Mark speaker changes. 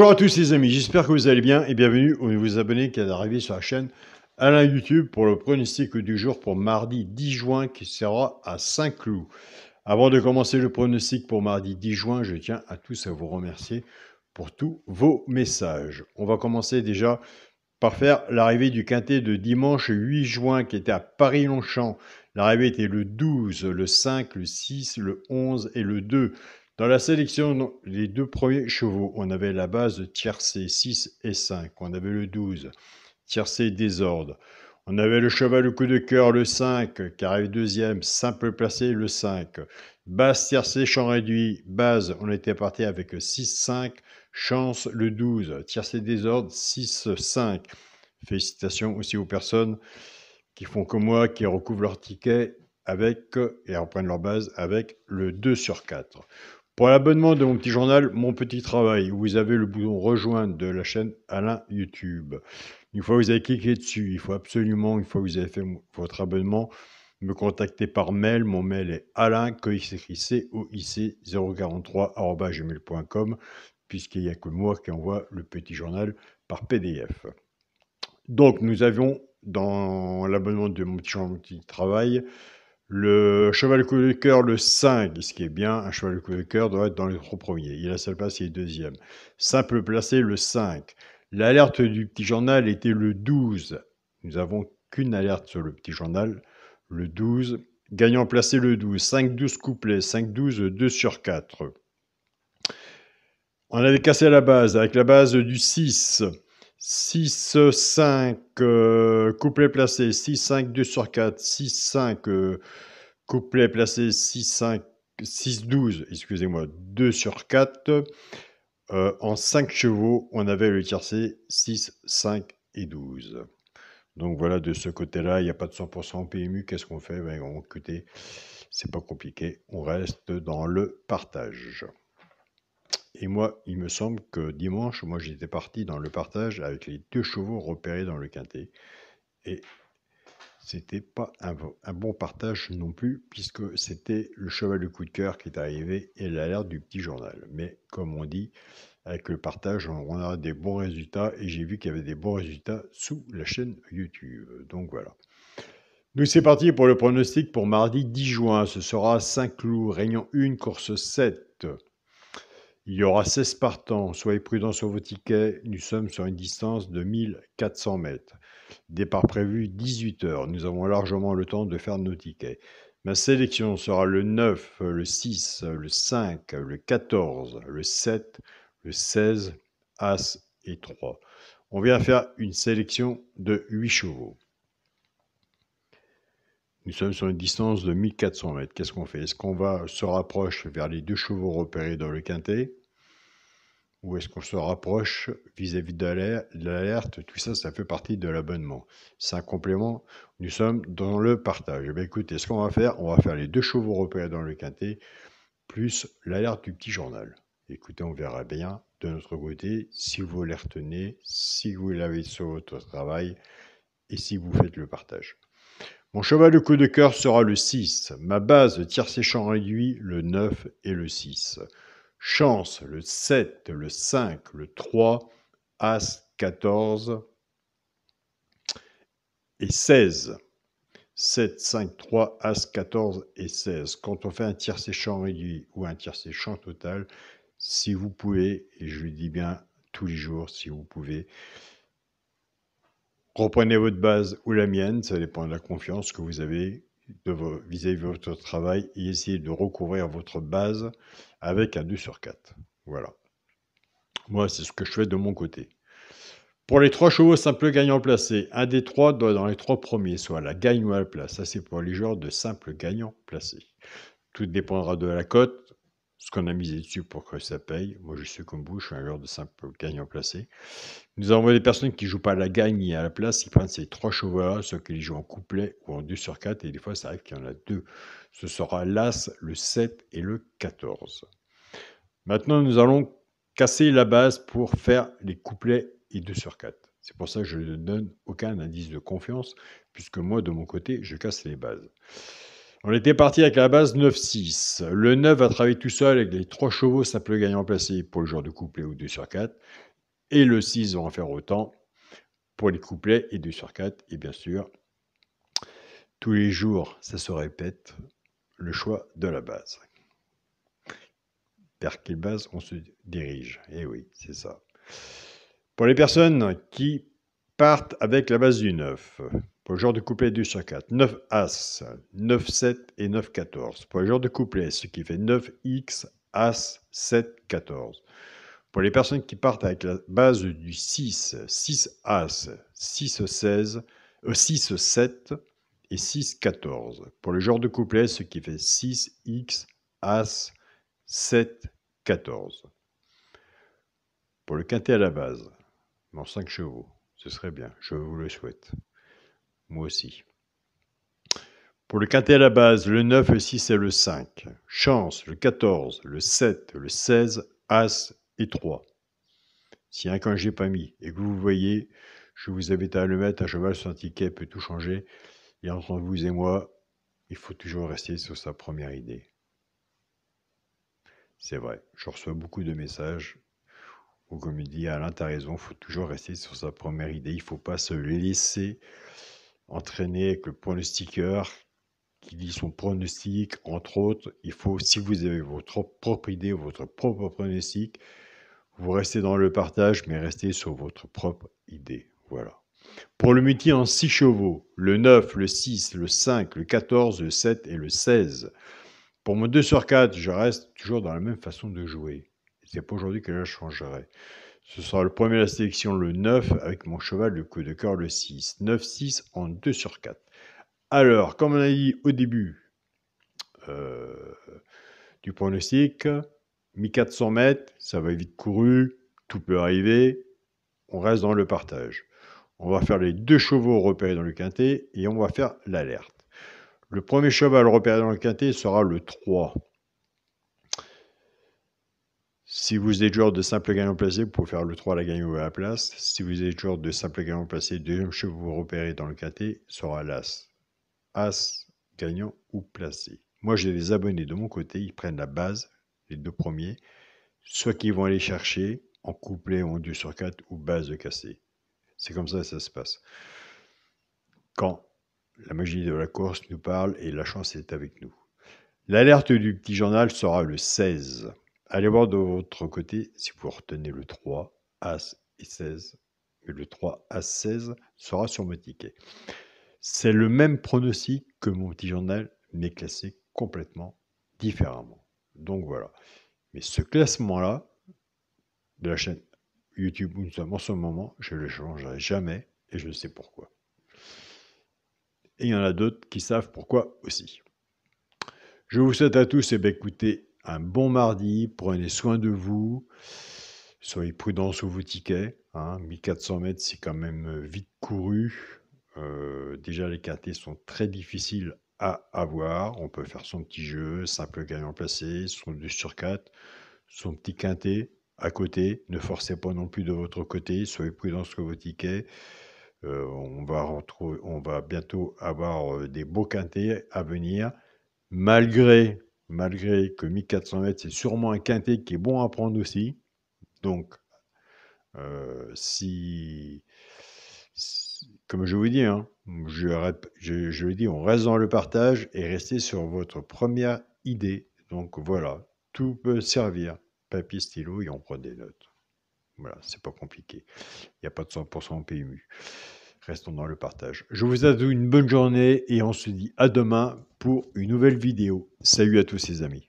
Speaker 1: Bonjour à tous les amis, j'espère que vous allez bien et bienvenue aux nouveaux abonnés qui viennent d'arriver sur la chaîne Alain YouTube pour le pronostic du jour pour mardi 10 juin qui sera à Saint-Cloud. Avant de commencer le pronostic pour mardi 10 juin, je tiens à tous à vous remercier pour tous vos messages. On va commencer déjà par faire l'arrivée du quintet de dimanche 8 juin qui était à Paris-Longchamp. L'arrivée était le 12, le 5, le 6, le 11 et le 2. Dans la sélection, les deux premiers chevaux, on avait la base tiercé 6 et 5. On avait le 12, tiercé désordre. On avait le cheval au coup de cœur, le 5, qui arrive deuxième, simple placé, le 5. Base tiercé, champ réduit, base, on était parti avec 6-5. Chance, le 12. Tiercé désordre, 6-5. Félicitations aussi aux personnes qui font comme moi, qui recouvrent leur ticket avec et reprennent leur base avec le 2/4. Pour l'abonnement de mon petit journal, Mon Petit Travail, vous avez le bouton rejoindre de la chaîne Alain YouTube. Une fois que vous avez cliqué dessus, il faut absolument, une fois que vous avez fait votre abonnement, me contacter par mail. Mon mail est alain.coic043@gmail.com puisqu'il n'y a que moi qui envoie le petit journal par PDF. Donc, nous avions dans l'abonnement de Mon Petit Travail le cheval coup de cœur, le 5, ce qui est bien, un cheval coup de cœur doit être dans les 3 premiers. Il a sa place, il est deuxième. Simple placé, le 5. L'alerte du petit journal était le 12. Nous n'avons qu'une alerte sur le petit journal, le 12. Gagnant placé, le 12. 5-12 couplets, 5-12, 2/4. On avait cassé la base avec la base du 6. 6-5, couplet placé, 6-5, 2/4, 6-5, couplet placé, 6-5, 6-12, excusez-moi, 2/4. En 5 chevaux, on avait le tiercé 6, 5 et 12. Donc voilà, de ce côté-là, il n'y a pas de 100% PMU. Qu'est-ce qu'on fait? Écoutez, c'est pas compliqué, on reste dans le partage. Et moi, il me semble que dimanche, moi j'étais parti dans le partage avec les 2 chevaux repérés dans le quintet. Et c'était pas un bon partage non plus, puisque c'était le cheval de coup de cœur qui est arrivé et l'alerte du petit journal. Mais comme on dit, avec le partage, on a des bons résultats. Et j'ai vu qu'il y avait des bons résultats sous la chaîne YouTube. Donc voilà. Nous, c'est parti pour le pronostic pour mardi 10 juin. Ce sera Saint-Cloud, Réunion 1, course 7. Il y aura 16 partants, soyez prudents sur vos tickets, nous sommes sur une distance de 1400 mètres. Départ prévu 18 h, nous avons largement le temps de faire nos tickets. Ma sélection sera le 9, le 6, le 5, le 14, le 7, le 16, As et 3. On vient faire une sélection de 8 chevaux. Nous sommes sur une distance de 1400 mètres. Qu'est-ce qu'on fait? Est-ce qu'on se rapproche vers les 2 chevaux repérés dans le quintet? Ou est-ce qu'on se rapproche vis-à-vis de l'alerte? Tout ça, ça fait partie de l'abonnement. C'est un complément. Nous sommes dans le partage. Eh bien, écoutez, ce qu'on va faire, on va faire les 2 chevaux repérés dans le quintet, plus l'alerte du petit journal. Écoutez, on verra bien de notre côté si vous les retenez, si vous l'avez sur votre travail et si vous faites le partage. Mon cheval de coup de cœur sera le 6. Ma base tiercé champ réduit, le 9 et le 6. Chance, le 7, le 5, le 3, As, 14 et 16. 7, 5, 3, As, 14 et 16. Quand on fait un tiercé champ réduit ou un tiercé champ total, si vous pouvez, et je le dis bien tous les jours, si vous pouvez, reprenez votre base ou la mienne, ça dépend de la confiance que vous avez vis-à-vis de votre travail, et essayez de recouvrir votre base avec un 2/4. Voilà. Moi, c'est ce que je fais de mon côté. Pour les 3 chevaux simple gagnant placé, un des 3 doit dans les 3 premiers, soit la gagne ou à la place. Ça, c'est pour les joueurs de simple gagnant placé. Tout dépendra de la cote, ce qu'on a misé dessus pour que ça paye. Moi, je suis comme vous, je suis un joueur de simple gagnant placé. Nous avons des personnes qui ne jouent pas à la gagne ni à la place, ils prennent ces 3 chevaux-là, ceux qui les jouent en couplet ou en 2/4, et des fois, ça arrive qu'il y en a 2. Ce sera l'As, le 7 et le 14. Maintenant, nous allons casser la base pour faire les couplets et 2/4. C'est pour ça que je ne donne aucun indice de confiance, puisque moi, de mon côté, je casse les bases. On était parti avec la base 9-6. Le 9 va travailler tout seul avec les 3 chevaux simple gagnant placé pour le genre de couplet ou 2/4. et le 6 vont en faire autant pour les couplets et 2 sur 4. Et bien sûr, tous les jours, ça se répète, le choix de la base. Vers quelle base on se dirige? Eh oui, c'est ça. Pour les personnes qui partent avec la base du 9, pour le genre de couplet 2 sur 4, 9 As, 9 7 et 9 14. Pour le genre de couplet, ce qui fait 9 X, As, 7, 14. Pour les personnes qui partent avec la base du 6, 6 As, 6 16, 6 7 et 6 14. Pour le genre de couplet, ce qui fait 6 X, As, 7, 14. Pour le quintet à la base, en 5 chevaux, ce serait bien, je vous le souhaite. Moi aussi. Pour le quintet à la base, le 9, le 6 et le 5. Chance, le 14, le 7, le 16, As et 3. S'il y a un camp que je n'ai pas mis et que vous voyez, je vous invite à le mettre. Un cheval sur un ticket peut tout changer. Et entre vous et moi, il faut toujours rester sur sa première idée. C'est vrai, je reçois beaucoup de messages où, comme il dit Alain, t'as raison, il faut toujours rester sur sa première idée. Il ne faut pas se laisser entraîner avec le pronostiqueur qui dit son pronostic, entre autres. Il faut, si vous avez votre propre idée, votre propre pronostic, vous restez dans le partage, mais restez sur votre propre idée. Voilà. Pour le multi en 6 chevaux, le 9, le 6, le 5, le 14, le 7 et le 16. Pour mon 2 sur 4, je reste toujours dans la même façon de jouer. C'est pas aujourd'hui que là je changerai. Ce sera le premier de la sélection, le 9, avec mon cheval, le coup de cœur, le 6. 9-6 en 2 sur 4. Alors, comme on a dit au début du pronostic, 1400 mètres, ça va vite couru, tout peut arriver, on reste dans le partage. On va faire les 2 chevaux repérés dans le quintet et on va faire l'alerte. Le premier cheval repéré dans le quintet sera le 3. Si vous êtes joueur de simple gagnant placé, vous pouvez faire le 3 à la gagne ou à la place. Si vous êtes joueur de simple gagnant placé, deuxième cheval repéré dans le quintet sera l'As. As, gagnant ou placé. Moi, j'ai des abonnés de mon côté, ils prennent la base, les 2 premiers, soit qu'ils vont aller chercher en couplet ou en 2 sur 4 ou base de cassé. C'est comme ça que ça se passe. Quand la magie de la course nous parle et la chance est avec nous. L'alerte du petit journal sera le 16. Allez voir de votre côté si vous retenez le 3, As et 16. Et le 3, As, 16 sera sur mon ticket. C'est le même pronostic que mon petit journal, mais classé complètement différemment. Donc voilà. Mais ce classement-là, de la chaîne YouTube où nous sommes en ce moment, je ne le changerai jamais et je sais pourquoi. Et il y en a d'autres qui savent pourquoi aussi. Je vous souhaite à tous, écoutez, un bon mardi, prenez soin de vous, soyez prudents sur vos tickets. 1400 mètres, c'est quand même vite couru. Déjà, les quintets sont très difficiles à avoir. On peut faire son petit jeu, simple gagnant placé, son 2 sur 4, son petit quintet à côté. Ne forcez pas non plus de votre côté, soyez prudents sur vos tickets. On va bientôt avoir des beaux quintets à venir. Malgré que 1400 mètres, c'est sûrement un quintet qui est bon à prendre aussi. Donc, comme je vous dis, je le dis, on reste dans le partage et restez sur votre première idée. Donc voilà, tout peut servir. Papier, stylo et on prend des notes. Voilà, c'est pas compliqué. Il n'y a pas de 100% en PMU. Restons dans le partage. Je vous souhaite une bonne journée et on se dit à demain pour une nouvelle vidéo. Salut à tous les amis.